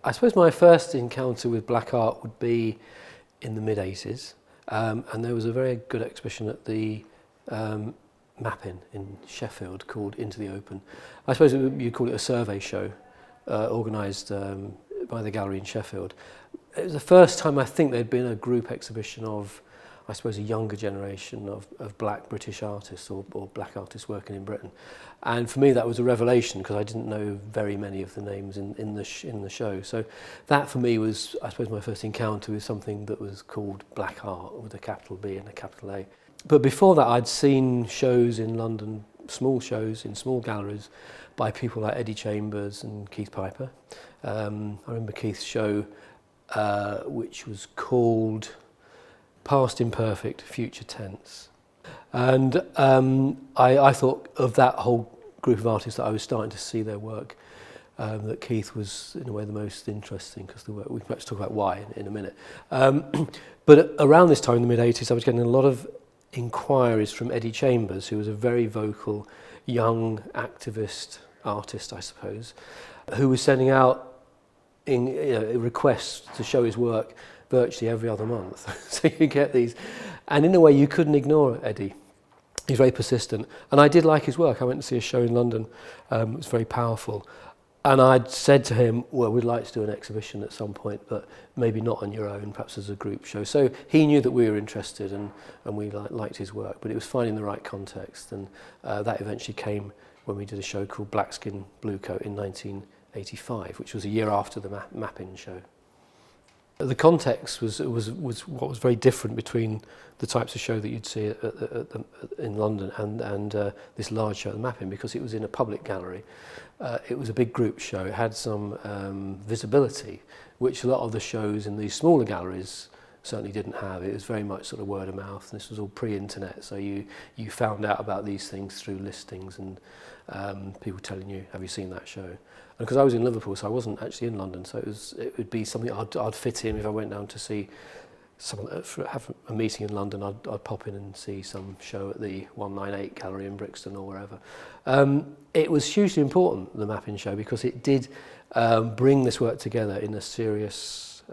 I suppose my first encounter with black art would be in the mid-80s, and there was a very good exhibition at the Mappin in Sheffield called Into the Open. I suppose you'd call it a survey show organised by the gallery in Sheffield. It was the first time I think there'd been a group exhibition of, I suppose, a younger generation of black British artists or black artists working in Britain. And for me that was a revelation because I didn't know very many of the names in the show. So that for me was, I suppose, my first encounter with something that was called black art with a capital B and a capital A. But before that I'd seen shows in London, small shows in small galleries by people like Eddie Chambers and Keith Piper. I remember Keith's show which was called Past Imperfect, Future Tense. And I thought of that whole group of artists that I was starting to see their work, that Keith was in a way the most interesting because the work, we can perhaps talk about why in a minute. But around this time in the mid-80s I was getting a lot of inquiries from Eddie Chambers, who was a very vocal young activist artist, I suppose, who was sending out requests to show his work virtually every other month. So you get these, and in a way you couldn't ignore Eddie. He's very persistent, and I did like his work. I went to see a show in London. It was very powerful, and I'd said to him, well, we'd like to do an exhibition at some point, but maybe not on your own, perhaps as a group show. So he knew that we were interested, and we liked his work, but it was finding the right context, and that eventually came when we did a show called Black Skin, Bluecoat in 1985, which was a year after the Mappin show. The context was what was very different between the types of show that you'd see in London and this large show at the Mappin, because it was in a public gallery. It was a big group show. It had some visibility, which a lot of the shows in these smaller galleries certainly didn't have. It was very much sort of word of mouth. This was all pre-internet, so you found out about these things through listings and people telling you, have you seen that show? And because I was in Liverpool, so I wasn't actually in London, so it would be something I'd fit in if I went down to see someone, have a meeting in London. I'd pop in and see some show at the 198 Gallery in Brixton or wherever. It was hugely important, the Mappin show, because it did bring this work together in a serious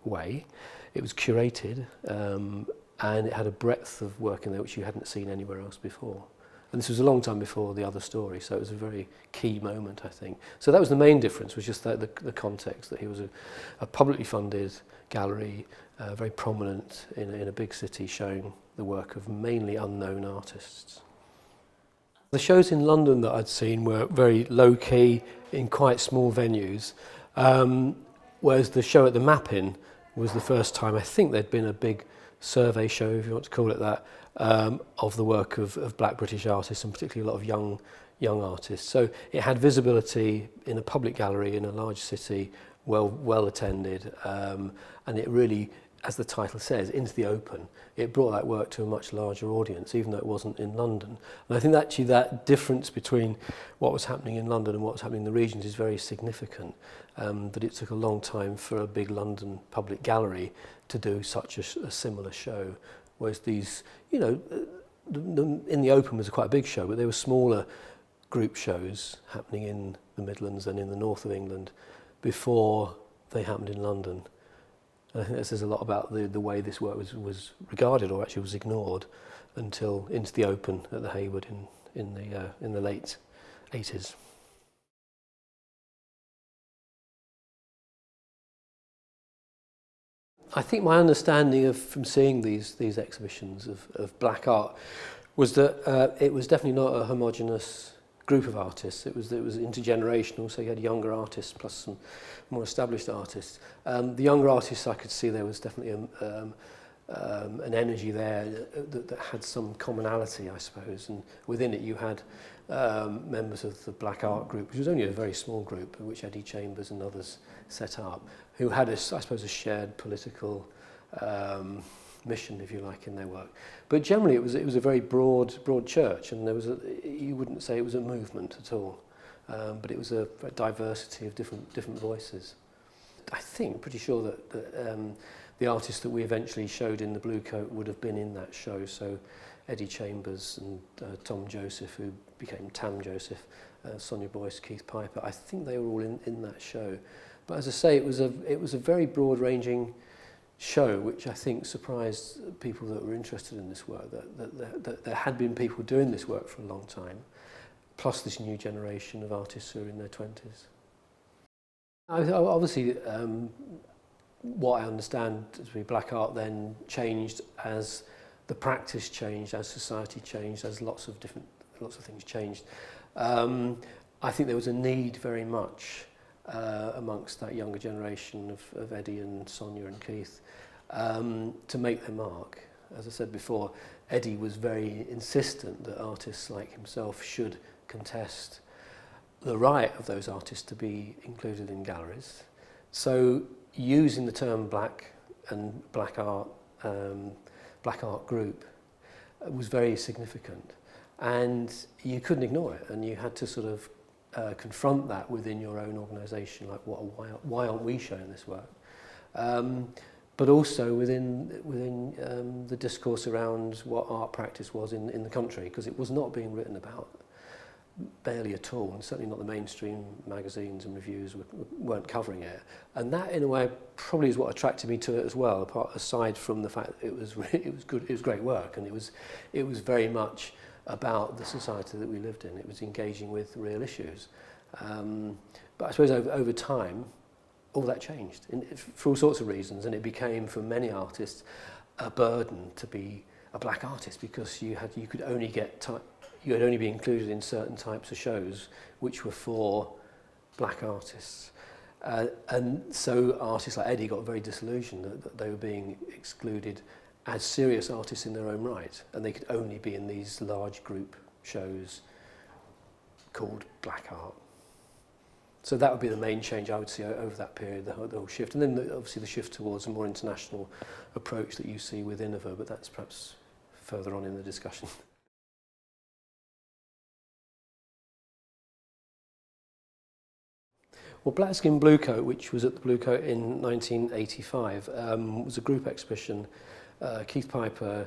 way. It was curated, and it had a breadth of work in there which you hadn't seen anywhere else before. And this was a long time before The Other Story, so it was a very key moment, I think. So that was the main difference, was just that the context, that he was a publicly funded gallery, very prominent in a big city, showing the work of mainly unknown artists. The shows in London that I'd seen were very low-key, in quite small venues, whereas the show at the Mappin was the first time I think there'd been a big survey show, if you want to call it that, of the work of black British artists, and particularly a lot of young artists. So it had visibility in a public gallery in a large city, well attended, and it really, as the title says, Into the Open. It brought that work to a much larger audience, even though it wasn't in London. And I think actually that difference between what was happening in London and what was happening in the regions is very significant. That it took a long time for a big London public gallery to do such a similar show. Whereas these, In the Open was quite a big show, but there were smaller group shows happening in the Midlands and in the north of England before they happened in London. And I think that says a lot about the way this work was regarded, or actually was ignored, until Into the Open at the Hayward in the late 80s. I think my understanding from seeing these exhibitions of black art was that it was definitely not a homogenous group of artists. It was intergenerational, so you had younger artists plus some more established artists. The younger artists, I could see there was definitely an energy there that had some commonality, I suppose, and within it you had members of the black art group, which was only a very small group, which Eddie Chambers and others set up, who had, I suppose, a shared political mission, if you like, in their work. But generally, it was a very broad church, and there was you wouldn't say it was a movement at all, but it was a diversity of different voices. I think, pretty sure that the artists that we eventually showed in the Bluecoat would have been in that show. So Eddie Chambers and Tom Joseph, who became Tam Joseph, Sonia Boyce, Keith Piper. I think they were all in that show. But as I say, it was a very broad-ranging show, which I think surprised people that were interested in this work, that there had been people doing this work for a long time, plus this new generation of artists who are in their 20s. Obviously, what I understand to be black art then changed as the practice changed, as society changed, as lots of things changed. I think there was a need very much amongst that younger generation of Eddie and Sonia and Keith to make their mark. As I said before, Eddie was very insistent that artists like himself should contest the right of those artists to be included in galleries. So using the term black and black art group was very significant, and you couldn't ignore it, and you had to sort of confront that within your own organisation, like why aren't we showing this work? But also within the discourse around what art practice was in the country, because it was not being written about, barely at all, and certainly not the mainstream magazines and reviews weren't covering it. And that, in a way, probably is what attracted me to it as well, aside from the fact that it was good, it was great work, and it was very much about the society that we lived in. It was engaging with real issues. But I suppose over time, all that changed for all sorts of reasons, and it became, for many artists, a burden to be a black artist, because you could only be included in certain types of shows which were for black artists. And so artists like Eddie got very disillusioned that they were being excluded as serious artists in their own right, and they could only be in these large group shows called black art. So that would be the main change I would see over that period, the whole shift. And then obviously the shift towards a more international approach that you see with Innova, but that's perhaps further on in the discussion. Well, Black Skin Bluecoat, which was at the Bluecoat in 1985, was a group exhibition. Keith Piper,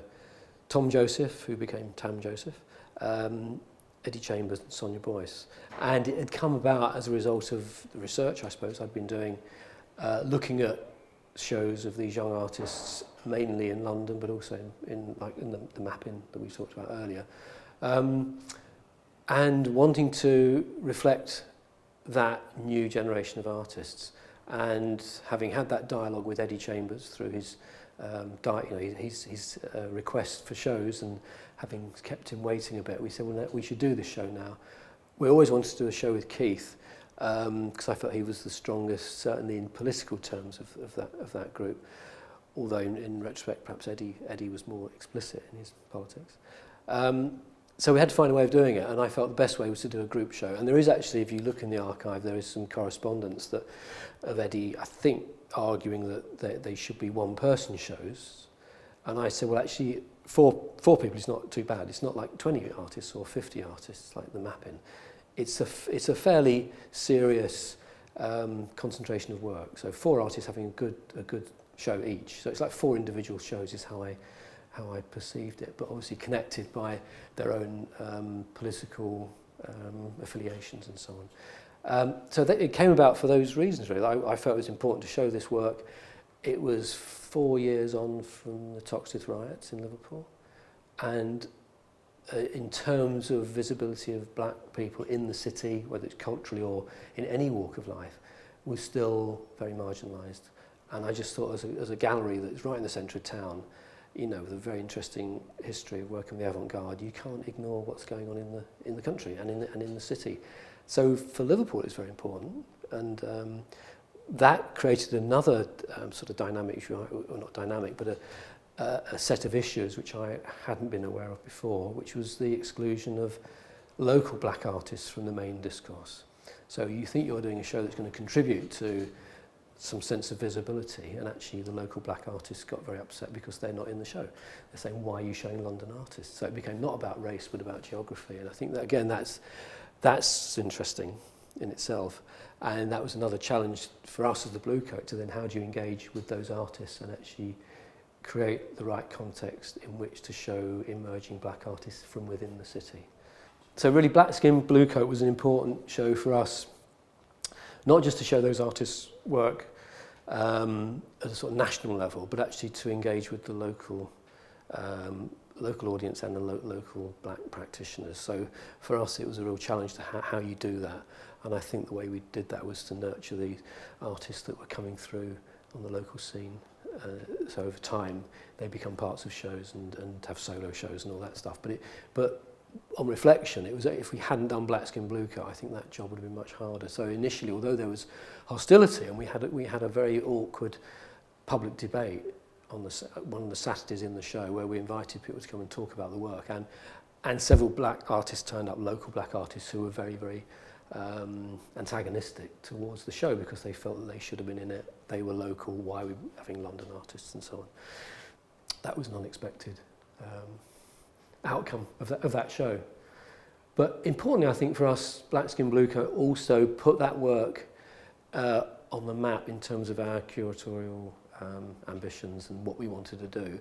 Tom Joseph, who became Tam Joseph, Eddie Chambers and Sonia Boyce. And it had come about as a result of the research, I suppose, I'd been doing, looking at shows of these young artists, mainly in London, but also in the mapping that we talked about earlier, and wanting to reflect that new generation of artists. And having had that dialogue with Eddie Chambers through his request for shows, and having kept him waiting a bit, we said, well, we should do this show now. We always wanted to do a show with Keith, because I felt he was the strongest, certainly in political terms, of that group. Although in retrospect, perhaps Eddie was more explicit in his politics. So we had to find a way of doing it, and I felt the best way was to do a group show. And there is actually, if you look in the archive, there is some correspondence of Eddie, I think, arguing that they should be one-person shows. And I said, well, actually, four people is not too bad. It's not like 20 artists or 50 artists like the mapping. It's a fairly serious concentration of work. So 4 artists having a good show each. So it's like 4 individual shows is how I perceived it, but obviously connected by their own political affiliations and so on. So it came about for those reasons, really. I felt it was important to show this work. It was 4 years on from the Toxteth riots in Liverpool, and in terms of visibility of black people in the city, whether it's culturally or in any walk of life, was still very marginalised. And I just thought, as a gallery that's right in the centre of town, with a very interesting history of working with the avant-garde, you can't ignore what's going on in the country and in the city. So for Liverpool, it's very important, and that created another sort of dynamic, or not dynamic, but a set of issues which I hadn't been aware of before, which was the exclusion of local black artists from the main discourse. So you think you're doing a show that's going to contribute to some sense of visibility, and actually the local black artists got very upset because they're not in the show. They're saying, why are you showing London artists? So it became not about race but about geography, and I think that, again, that's interesting in itself, and that was another challenge for us as the Bluecoat, to then how do you engage with those artists and actually create the right context in which to show emerging black artists from within the city. So really, Black Skin Bluecoat was an important show for us, not just to show those artists' work at a sort of national level, but actually to engage with the local audience and the local black practitioners. So for us it was a real challenge to how you do that, and I think the way we did that was to nurture the artists that were coming through on the local scene. So over time they become parts of shows and have solo shows and all that stuff. But on reflection, it was, if we hadn't done Black Skin Bluecoat, I think that job would have been much harder. So initially, although there was hostility and we had a very awkward public debate on one of the Saturdays in the show where we invited people to come and talk about the work, and several black artists turned up, local black artists who were very, very antagonistic towards the show because they felt that they should have been in it. They were local, why are we having London artists and so on. That was an unexpected outcome of that show. But importantly, I think for us, Black Skin Bluecoat also put that work on the map in terms of our curatorial ambitions and what we wanted to do.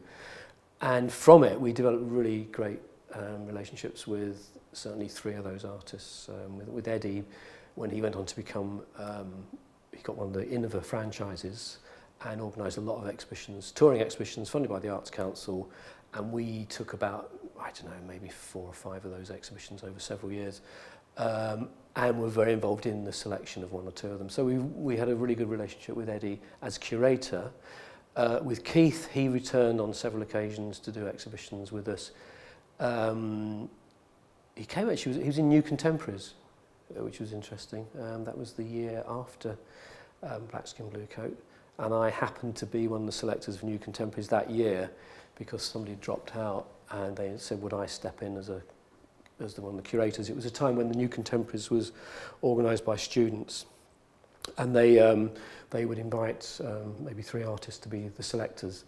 And from it, we developed really great relationships with certainly 3 of those artists. With Eddie, when he went on to become, he got one of the Innova franchises and organised a lot of exhibitions, touring exhibitions funded by the Arts Council, and we took about, I don't know, maybe 4 or 5 of those exhibitions over several years, and were very involved in the selection of 1 or 2 of them. So we had a really good relationship with Eddie as curator. With Keith, he returned on several occasions to do exhibitions with us. He came actually, he was in New Contemporaries, which was interesting. That was the year after Black Skin Bluecoat, and I happened to be one of the selectors of New Contemporaries that year because somebody dropped out, and they said, would I step in as one of the curators. It was a time when the New Contemporaries was organised by students, and they would invite maybe 3 artists to be the selectors.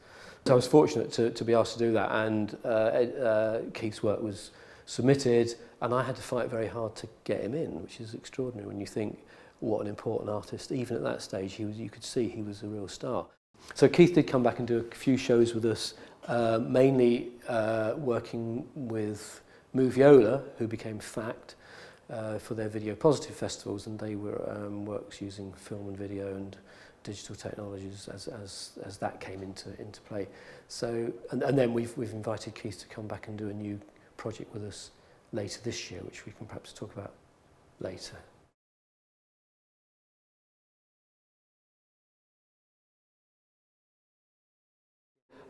So I was fortunate to be asked to do that, and Keith's work was submitted, and I had to fight very hard to get him in, which is extraordinary when you think what an important artist. Even at that stage, you could see he was a real star. So Keith did come back and do a few shows with us, mainly working with Moviola, who became Fact, for their video positive festivals, and they were works using film and video and digital technologies as that came into play. So and then we've invited Keith to come back and do a new project with us later this year, which we can perhaps talk about later.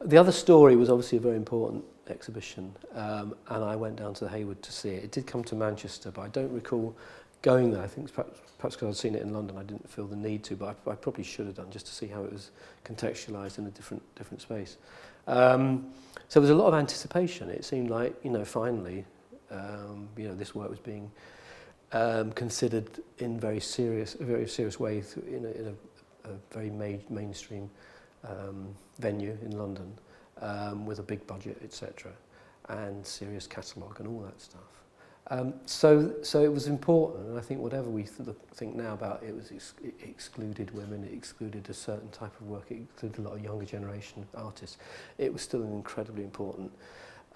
The other story was obviously a very important exhibition, and I went down to the Hayward to see it. It did come to Manchester, but I don't recall going there. I think perhaps because I'd seen it in London, I didn't feel the need to, but I probably should have done, just to see how it was contextualised in a different space. So there was a lot of anticipation. It seemed like, finally, this work was being considered in a very serious way in a very mainstream venue in London, with a big budget, etc., and serious catalogue and all that stuff. So it was important, and I think whatever we think now about it, it excluded women, it excluded a certain type of work, it excluded a lot of younger generation artists. It was still an incredibly important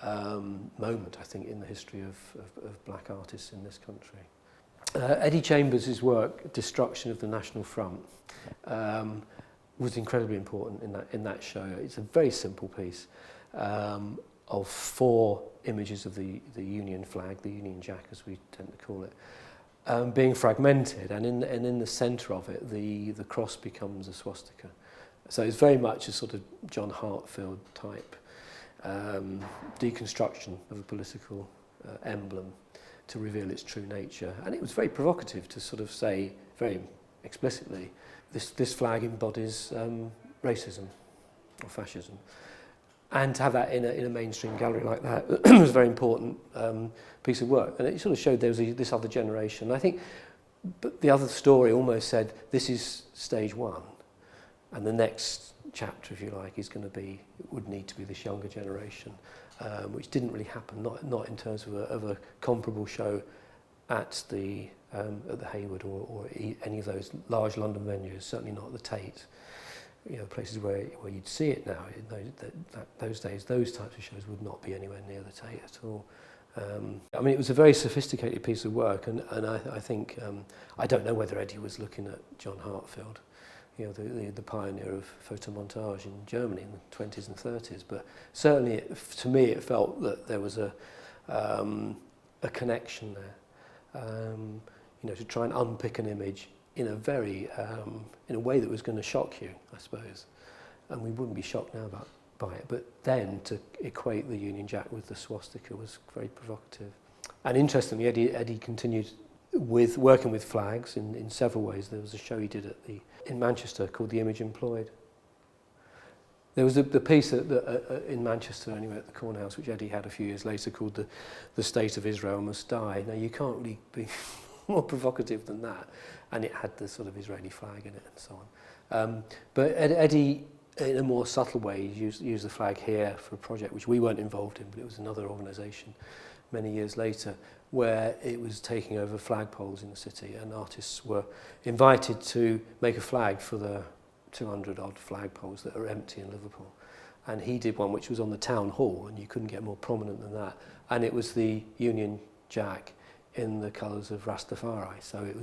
moment, I think, in the history of black artists in this country. Eddie Chambers' work, Destruction of the National Front, was incredibly important in that show. It's a very simple piece of 4 images of the Union flag, the Union Jack as we tend to call it, being fragmented, and in the centre of it the cross becomes a swastika. So it's very much a sort of John Hartfield type deconstruction of a political emblem to reveal its true nature. And it was very provocative to sort of say very explicitly, this flag embodies racism or fascism. And to have that in a mainstream gallery like that was a very important piece of work. And it sort of showed there was this other generation. I think but the other story almost said, this is stage 1. And the next chapter, if you like, would need to be this younger generation, which didn't really happen, not in terms of a comparable show at the Hayward or any of those large London venues, certainly not at the Tate. Places where you'd see it now. In those days, those types of shows would not be anywhere near the Tate at all. I mean, it was a very sophisticated piece of work, and I think, I don't know whether Eddie was looking at John Hartfield, you know, the pioneer of photomontage in Germany in the 20s and 30s, but certainly to me it felt that there was a connection there, you know, to try and unpick an image in a very, in a way that was going to shock you, I suppose, and we wouldn't be shocked now by it, but then to equate the Union Jack with the swastika was very provocative. And interestingly, Eddie continued with working with flags in several ways. There was a show he did in Manchester called The Image Employed. There was the piece in Manchester, anyway, at the Cornhouse, which Eddie had a few years later, called The State of Israel Must Die. Now, you can't really be more provocative than that, and it had the sort of Israeli flag in it and so on. But Eddie, in a more subtle way, used the flag here for a project which we weren't involved in, but it was another organisation many years later, where it was taking over flagpoles in the city, and artists were invited to make a flag for the 200 odd flagpoles that are empty in Liverpool. And he did one which was on the town hall, and you couldn't get more prominent than that. And it was the Union Jack in the colours of Rastafari. So it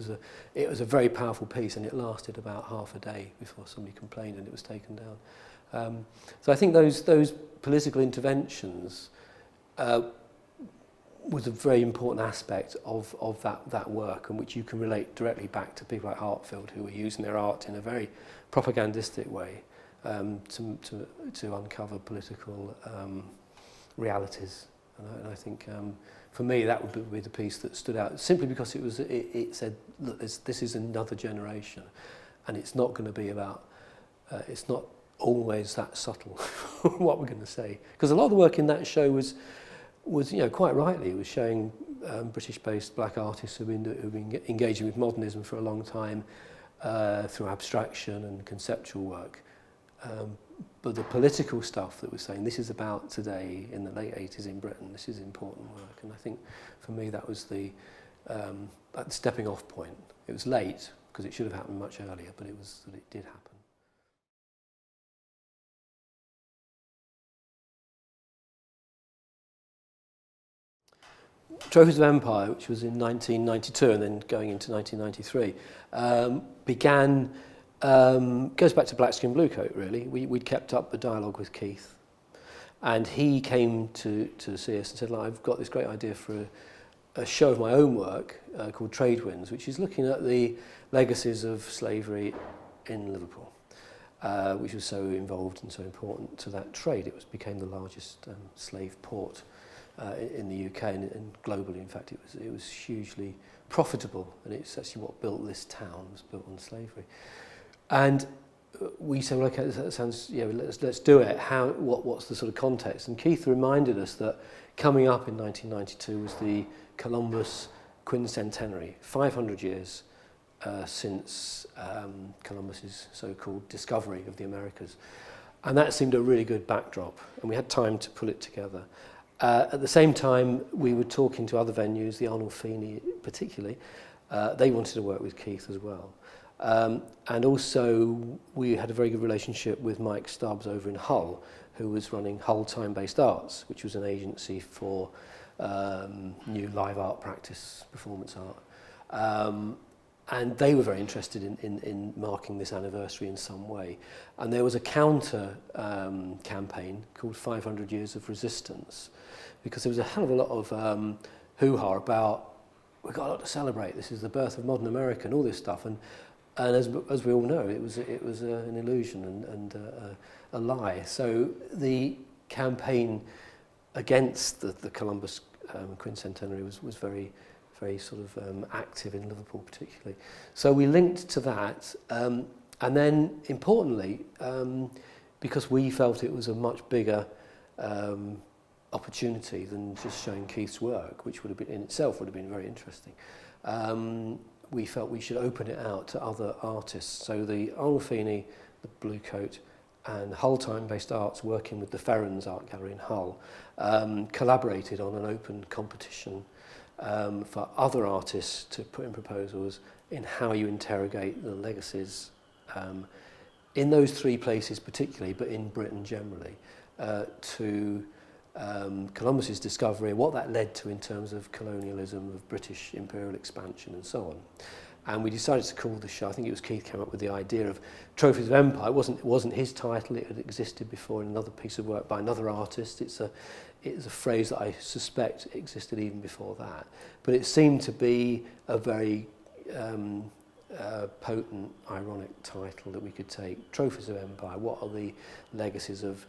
was a very powerful piece, and it lasted about half a day before somebody complained and it was taken down. So I think those political interventions was a very important aspect of that work, and which you can relate directly back to people like Hartfield, who were using their art in a very propagandistic way to uncover political realities. And I think for me that would be the piece that stood out, simply because it said, look, this is another generation, and it's not going to be about, it's not always that subtle what we're going to say, because a lot of the work in that show was you know, quite rightly, it was showing British-based black artists who've been engaging with modernism for a long time through abstraction and conceptual work. But the political stuff that was saying, this is about today in the late 80s in Britain, this is important work. And I think for me that was the stepping off point. It was late, because it should have happened much earlier, but it did happen. Trophies of Empire, which was in 1992 and then going into 1993, goes back to Blackskin Bluecoat, really. We'd kept up the dialogue with Keith, and he came to see us and said, I've got this great idea for a show of my own work called Trade Winds, which is looking at the legacies of slavery in Liverpool, which was so involved and so important to that trade. It became the largest slave port in the UK and globally. In fact, it was hugely profitable, and it's actually what built this town, was built on slavery. And we said, well, okay, that sounds, you know, let's do it. What's the sort of context? And Keith reminded us that coming up in 1992 was the Columbus quincentenary, 500 years since Columbus's so-called discovery of the Americas. And that seemed a really good backdrop, and we had time to pull it together. At the same time, we were talking to other venues, the Arnold Feeney particularly. They wanted to work with Keith as well. And also, we had a very good relationship with Mike Stubbs over in Hull, who was running Hull Time-Based Arts, which was an agency for new live art practice, performance art. And they were very interested in marking this anniversary in some way. And there was a counter campaign called 500 Years of Resistance, because there was a hell of a lot of hoo-ha about, we've got a lot to celebrate, this is the birth of modern America and all this stuff. And as we all know, it was an illusion and a lie. So the campaign against the Columbus quincentenary was very sort of active in Liverpool particularly. So we linked to that, and then importantly, because we felt it was a much bigger opportunity than just showing Keith's work, which would have been in itself would have been very interesting. We felt we should open it out to other artists. So the Arnold Feeney, the Bluecoat, and Hull Time-Based Arts, working with the Ferrens Art Gallery in Hull, collaborated on an open competition for other artists to put in proposals in how you interrogate the legacies in those three places particularly, but in Britain generally, to Columbus's discovery, what that led to in terms of colonialism, of British imperial expansion and so on. And we decided to call the show, I think it was Keith came up with the idea of Trophies of Empire. It wasn't his title, it had existed before in another piece of work by another artist. It's a phrase that I suspect existed even before that. But it seemed to be a very potent, ironic title that we could take. Trophies of Empire, what are the legacies of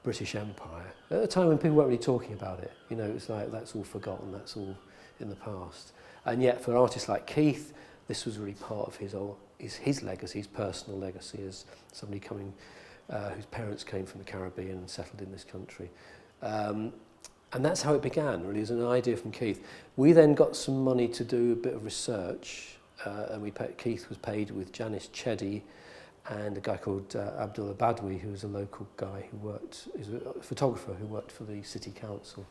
British Empire? At a time when people weren't really talking about it, you know, it's like that's all forgotten, that's all in the past. And yet for artists like Keith, this was really part of his legacy, his personal legacy as somebody coming, whose parents came from the Caribbean and settled in this country. And that's how it began, really, as an idea from Keith. We then got some money to do a bit of research, and Keith was paid with Janice Cheddy and a guy called Abdullah Badwi, who was a local guy is a photographer who worked for the city council.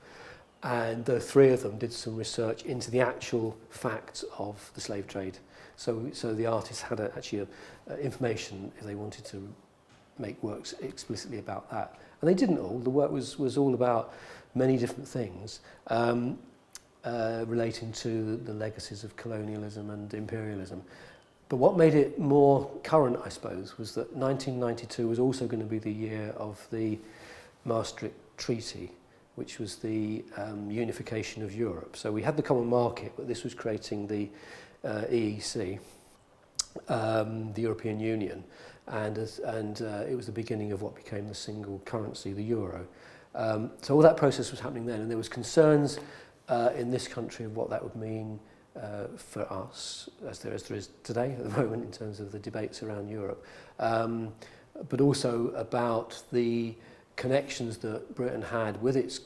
And the three of them did some research into the actual facts of the slave trade. So the artists had actually information if they wanted to make works explicitly about that. And they didn't all. The work was all about many different things relating to the legacies of colonialism and imperialism. But what made it more current, I suppose, was that 1992 was also going to be the year of the Maastricht Treaty, which was the unification of Europe. So we had the common market, but this was creating the EEC, the European Union, and it was the beginning of what became the single currency, the euro. So all that process was happening then, and there was concerns in this country of what that would mean for us, as there is today at the moment in terms of the debates around Europe, but also about the connections that Britain had with its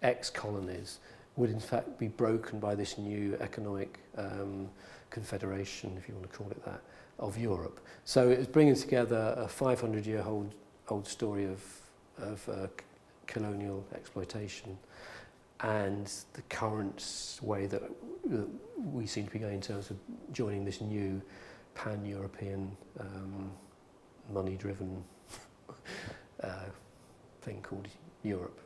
ex-colonies would in fact be broken by this new economic confederation, if you want to call it that, of Europe. So it was bringing together a 500-year-old story of colonial exploitation and the current way that we seem to be going in terms of joining this new pan-European money-driven thing called Europe.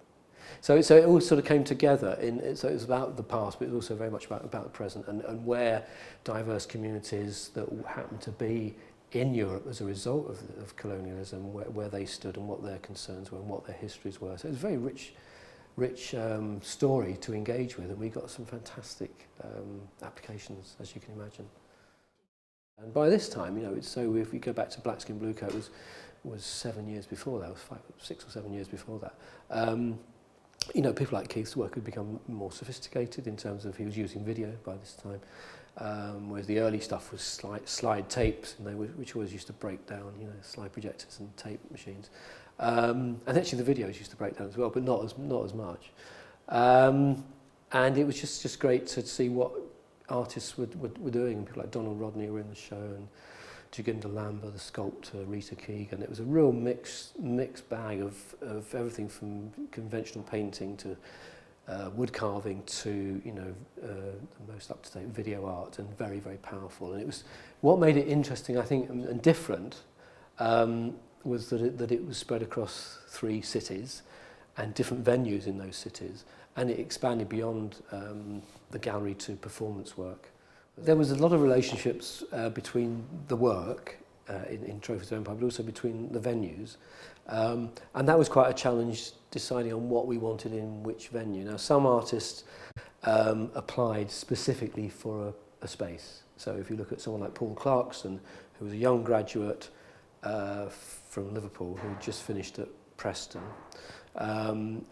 So it all sort of came together. So it was about the past, but it was also very much about the present and where diverse communities that happen to be in Europe as a result of colonialism, where they stood and what their concerns were and what their histories were. So it was a very rich story to engage with, and we got some fantastic applications, as you can imagine. And by this time, you know, so if we go back to Black Skin Bluecoat, was 7 years before that, 6 or 7 years before that. You know, people like Keith's work had become more sophisticated in terms of he was using video by this time, whereas the early stuff was slide tapes, which always used to break down, you know, slide projectors and tape machines. And actually the videos used to break down as well, but not as much. And it was just great to see what artists were doing, and people like Donald Rodney were in the show, and Jugunda Lamba, the sculptor, Rita Keegan. It was a real mixed bag of everything from conventional painting to wood carving to, you know, the most up-to-date video art, and very, very powerful. And it was what made it interesting, I think, and different, was that it was spread across 3 cities and different venues in those cities, and it expanded beyond the gallery to performance work. There was a lot of relationships between the work in Trophies of Empire, but also between the venues. And that was quite a challenge, deciding on what we wanted in which venue. Now, some artists applied specifically for a space. So if you look at someone like Paul Clarkson, who was a young graduate from Liverpool, who had just finished at Preston. He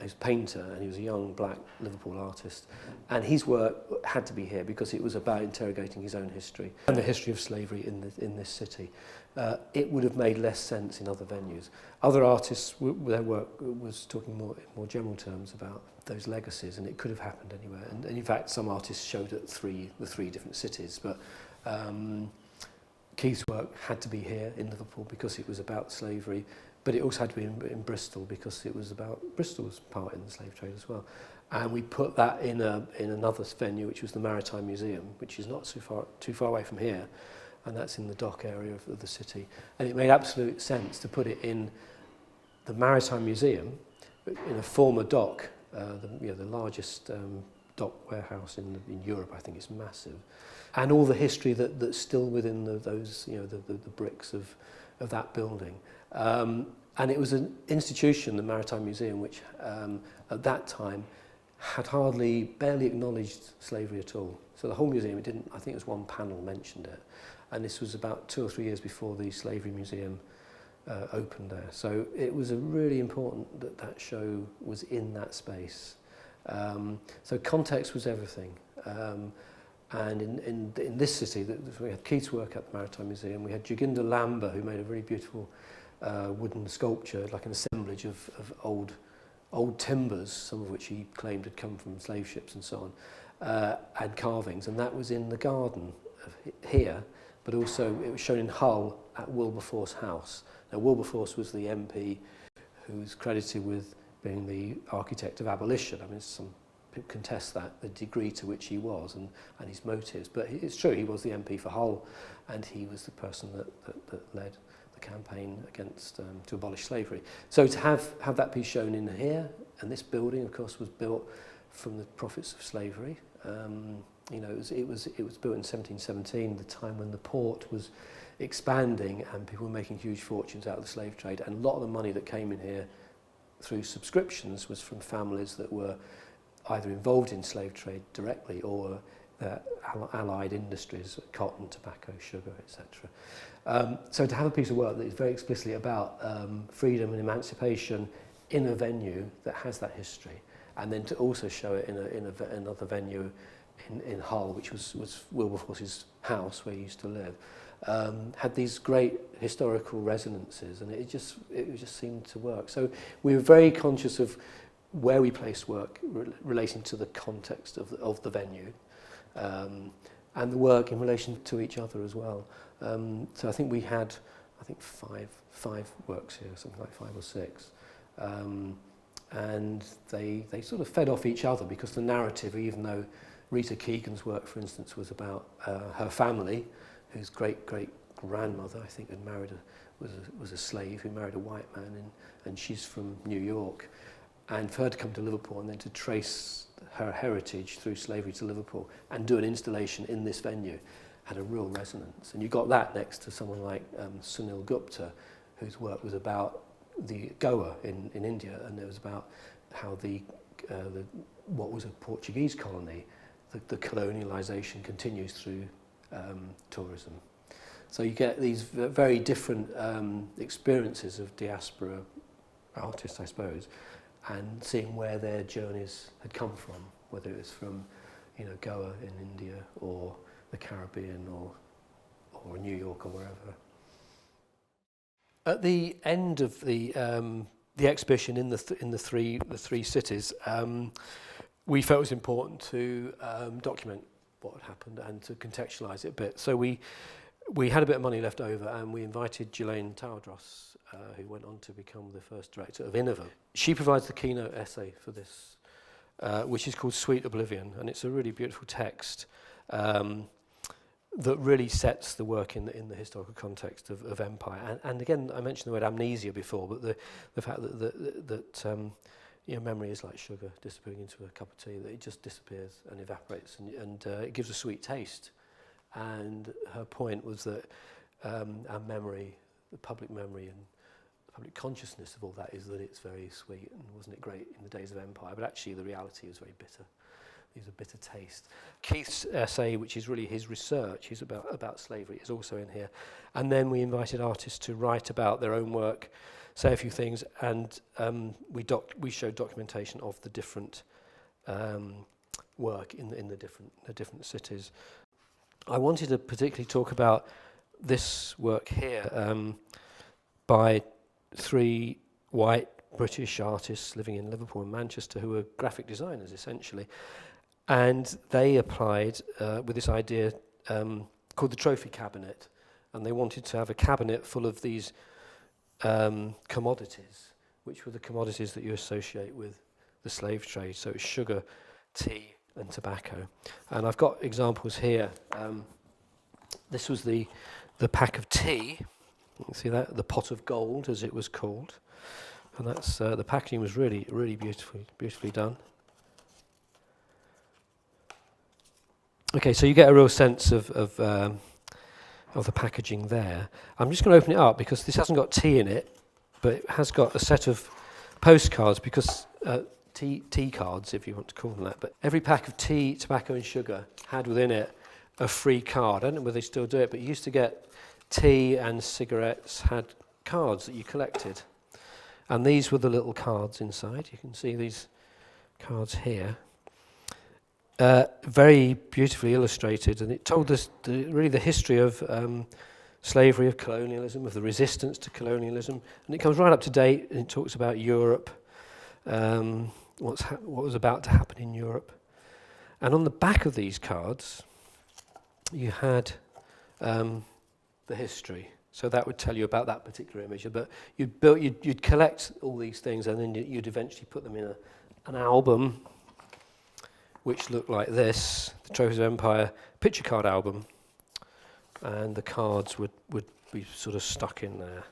was a painter, and he was a young black Liverpool artist, and his work had to be here because it was about interrogating his own history and the history of slavery in this city. It would have made less sense in other venues. Other artists, their work was talking more general terms about those legacies, and it could have happened anywhere. And in fact, some artists showed at the three different cities, but Keith's work had to be here in Liverpool because it was about slavery. But it also had to be in Bristol because it was about Bristol's part in the slave trade as well. And we put that in another venue, which was the Maritime Museum, which is not too far away from here, and that's in the dock area of the city. And it made absolute sense to put it in the Maritime Museum, in a former dock, the largest dock warehouse in Europe. I think it's massive, and all the history that's still within those the bricks of that building. And it was an institution, the Maritime Museum, which at that time had barely acknowledged slavery at all. So the whole museum, it didn't. I think it was one panel mentioned it, and this was about 2 or 3 years before the Slavery Museum opened there. So it was really important that show was in that space. So context was everything. And in this city, we had Keith's work at the Maritime Museum. We had Joginder Lamba, who made a very beautiful wooden sculpture, like an assemblage of old timbers, some of which he claimed had come from slave ships and so on, and carvings. And that was in the garden here, but also it was shown in Hull at Wilberforce House. Now, Wilberforce was the MP who's credited with being the architect of abolition. I mean, some people contest that, the degree to which he was and his motives. But it's true, he was the MP for Hull, and he was the person that led the campaign against to abolish slavery. So to have that piece shown in here, and this building, of course, was built from the profits of slavery. It was built in 1717, the time when the port was expanding and people were making huge fortunes out of the slave trade. And a lot of the money that came in here through subscriptions was from families that were either involved in slave trade directly or allied industries, cotton, tobacco, sugar, etc. So to have a piece of work that is very explicitly about freedom and emancipation in a venue that has that history, and then to also show it in another venue in Hull, which was Wilberforce's house where he used to live, had these great historical resonances, and it just seemed to work. So we were very conscious of where we placed work relating to the context of the venue, and the work in relation to each other as well. So I think we had, five works here, something like 5 or 6. And they sort of fed off each other, because the narrative, even though Rita Keegan's work, for instance, was about her family, whose great-great-grandmother, I think, had married was a slave who married a white man, and she's from New York. And for her to come to Liverpool and then to trace her heritage through slavery to Liverpool and do an installation in this venue had a real resonance. And you got that next to someone like Sunil Gupta, whose work was about the Goa in India, and it was about how what was a Portuguese colony, the colonialisation continues through tourism. So you get these very different experiences of diaspora artists, I suppose, and seeing where their journeys had come from, whether it was from Goa in India or the Caribbean or New York or wherever. At the end of the exhibition in the three cities, we felt it was important to document what had happened and to contextualise it a bit. So we had a bit of money left over, and we invited Ghislaine Tawdros, who went on to become the first director of Innova. She provides the keynote essay for this, which is called Sweet Oblivion, and it's a really beautiful text that really sets the work in the historical context of empire. And again, I mentioned the word amnesia before, but the fact that memory is like sugar disappearing into a cup of tea, that it just disappears and evaporates, and it gives a sweet taste. And her point was that our memory, the public memory and the public consciousness of all that, is that it's very sweet, and wasn't it great in the days of empire? But actually the reality was very bitter. There's a bitter taste. Keith's essay, which is really his research, he's about slavery, is also in here. And then we invited artists to write about their own work, say a few things, and we showed documentation of the different work in the different cities. I wanted to particularly talk about this work here by 3 white British artists living in Liverpool and Manchester, who were graphic designers essentially, and they applied with this idea called the trophy cabinet, and they wanted to have a cabinet full of these commodities, which were the commodities that you associate with the slave trade. So it's sugar, tea and tobacco. And I've got examples here. This was the pack of tea. You can see that, the pot of gold, as it was called. And that's the packaging was really, really beautifully done. Okay, so you get a real sense of the packaging there. I'm just going to open it up because this hasn't got tea in it, but it has got a set of postcards, because tea cards, if you want to call them that. But every pack of tea, tobacco and sugar had within it a free card. I don't know whether they still do it, but you used to get tea and cigarettes had cards that you collected. And these were the little cards inside. You can see these cards here. Very beautifully illustrated, and it told us really the history of slavery, of colonialism, of the resistance to colonialism. And it comes right up to date, and it talks about Europe, what was about to happen in Europe. And on the back of these cards, you had the history. So that would tell you about that particular image. But you'd collect all these things, and then you'd eventually put them in an album, which looked like this, the Trophies of Empire picture card album. And the cards would be sort of stuck in there.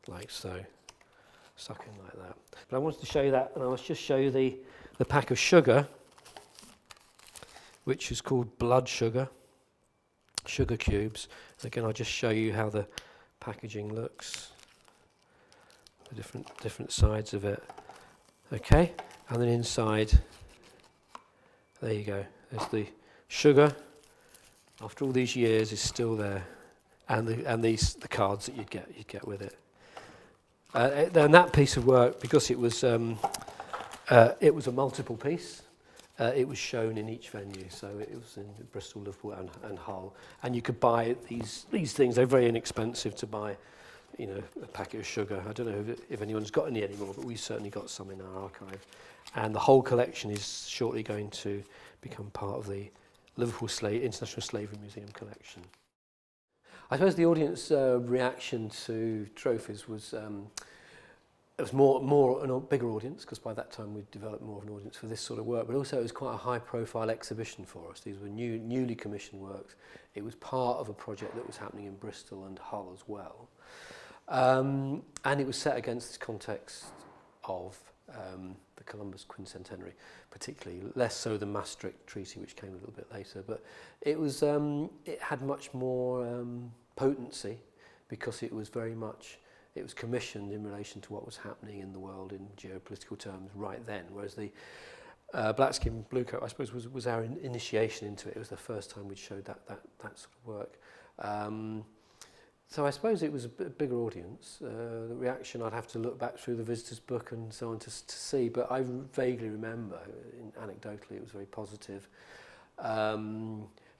Like so. Stuck in like that. But I wanted to show you that, and I must just show you the pack of sugar, which is called blood sugar cubes. And again, I'll just show you how the packaging looks, the different sides of it. Okay, and then inside, there you go. There's the sugar. After all these years, is still there, and the cards that you'd get with it. And that piece of work, because it was a multiple piece. It was shown in each venue, so it was in Bristol, Liverpool, and Hull. And you could buy these things. They're very inexpensive to buy, a packet of sugar. I don't know if anyone's got any anymore, but we've certainly got some in our archive. And the whole collection is shortly going to become part of the Liverpool International Slavery Museum collection. I suppose the audience reaction to trophies was it was more a bigger audience, because by that time we'd developed more of an audience for this sort of work, but also it was quite a high-profile exhibition for us. These were newly commissioned works. It was part of a project that was happening in Bristol and Hull as well. And it was set against this context of the Columbus quincentenary, particularly, less so the Maastricht Treaty, which came a little bit later, but it was it had much more potency, because it was commissioned in relation to what was happening in the world in geopolitical terms right then, whereas the Black Skin Bluecoat, I suppose, was our initiation into it. It was the first time we'd showed that sort of work. So I suppose it was a bigger audience. The reaction, I'd have to look back through the visitor's book and so on to see, but I vaguely remember, anecdotally, it was very positive.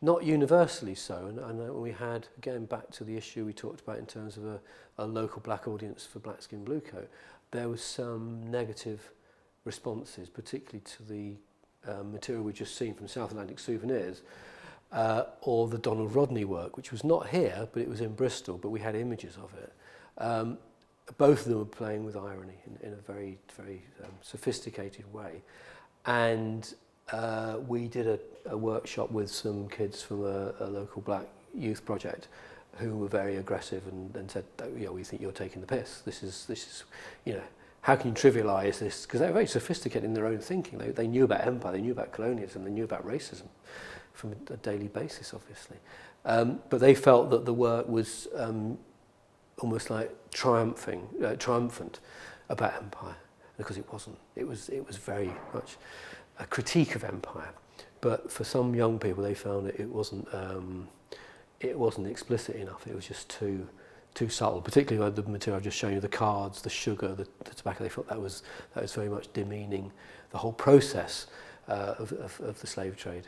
Not universally so, and we had, again, back to the issue we talked about in terms of a local black audience for Black Skin Bluecoat, there was some negative responses, particularly to the material we'd just seen from South Atlantic Souvenirs, or the Donald Rodney work, which was not here, but it was in Bristol, but we had images of it. Both of them were playing with irony in a very, very sophisticated way. And we did a workshop with some kids from a local black youth project who were very aggressive and said, we think you're taking the piss. This is, how can you trivialise this? Because they're very sophisticated in their own thinking. They knew about empire, they knew about colonialism, they knew about racism from a daily basis, obviously. But they felt that the work was almost like triumphant about empire, because it wasn't. It was very much a critique of empire. But for some young people, they found it wasn't explicit enough. It was just too subtle, particularly the material I've just shown you, the cards, the sugar, the tobacco. They felt that was very much demeaning the whole process of the slave trade.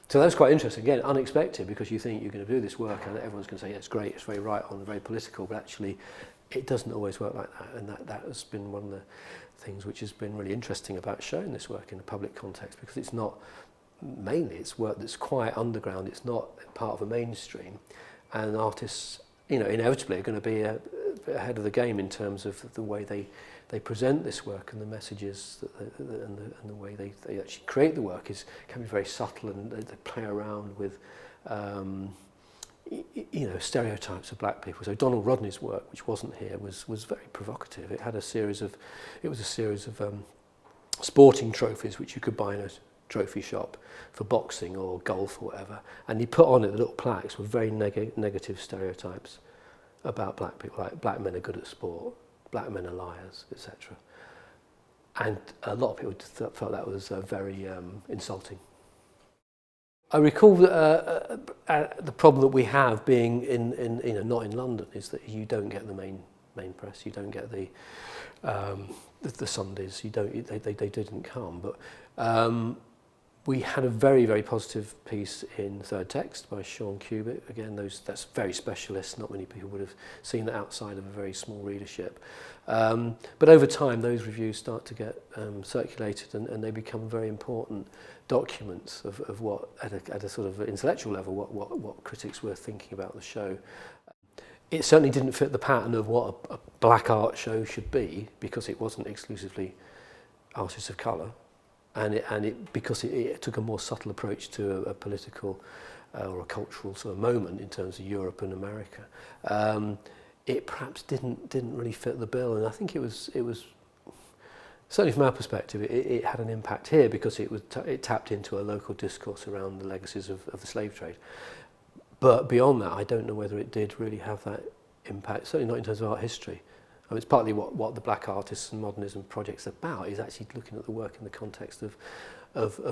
So that was quite interesting. Again, unexpected, because you think you're going to do this work and everyone's going to say, yeah, it's great, it's very right on, very political, but actually it doesn't always work like that. And that has been one of the things which has been really interesting about showing this work in a public context, because it's not, mainly it's work that's quite underground, it's not part of a mainstream, and artists, inevitably are going to be ahead of the game in terms of the way they present this work, and the messages and the way they actually create the work can be very subtle, and they play around with you know, stereotypes of black people. So Donald Rodney's work, which wasn't here, was very provocative. It had a series of sporting trophies which you could buy in a trophy shop for boxing or golf or whatever, and he put on it the little plaques with very negative stereotypes about black people, like black men are good at sport, black men are liars, etc. And a lot of people felt that was very insulting. I recall that the problem that we have being in you know, not in London, is that you don't get the main press, you don't get the Sundays, you don't, they didn't come, but we had a very positive piece in Third Text by Sean Cubitt. Again, that's very specialist. Not many people would have seen that outside of a very small readership. But over time, those reviews start to get circulated, and they become very important documents of what, at a sort of intellectual level, what critics were thinking about the show. It certainly didn't fit the pattern of what a black art show should be, because it wasn't exclusively artists of colour. Because it took a more subtle approach to a political or a cultural sort of moment in terms of Europe and America, it perhaps didn't really fit the bill. And I think it was certainly from our perspective, it had an impact here because it tapped into a local discourse around the legacies of the slave trade. But beyond that, I don't know whether it did really have that impact. Certainly not in terms of art history. I mean, it's partly what the Black Artists and Modernism project's about, is actually looking at the work in the context of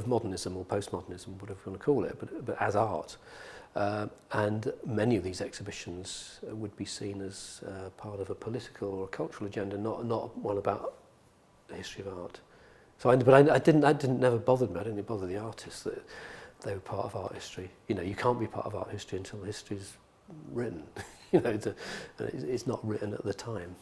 modernism or postmodernism, whatever you want to call it, but as art. And many of these exhibitions would be seen as part of a political or a cultural agenda, not one about the history of art. So, that didn't never bother me. I didn't bother the artists that they were part of art history. You know, you can't be part of art history until history's written. You know, it's not written at the time.